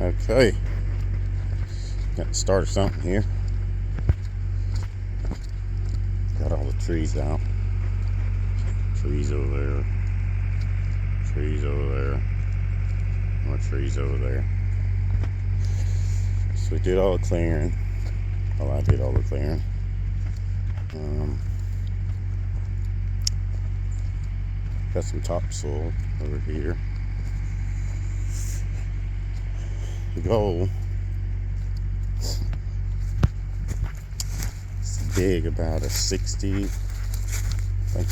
Okay, got to start something here. Got all the trees out. Trees over there. Trees over there. More trees over there. So we did all the clearing. Well, I did all the clearing. Got some topsoil over here. The goal is to dig about a 60 by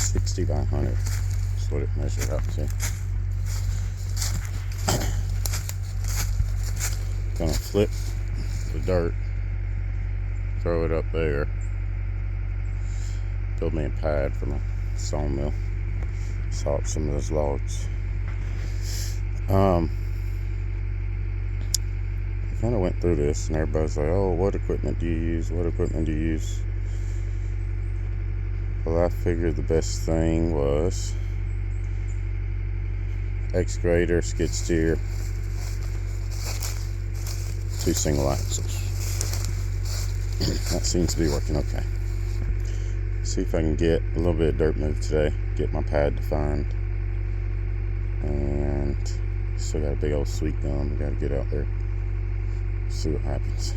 100. That's what it measured up to. Gonna flip the dirt, throw it up there, build me a pad for my sawmill, saw up some of those logs. I kind of went through this and everybody's like, oh, what equipment do you use? What equipment do you use? Well, I figured the best thing was excavator, skid steer, 2 single axles. That seems to be working okay. See if I can get a little bit of dirt moved today, get my pad defined, and still got a big old sweet gum. We got to get out there, see what happens.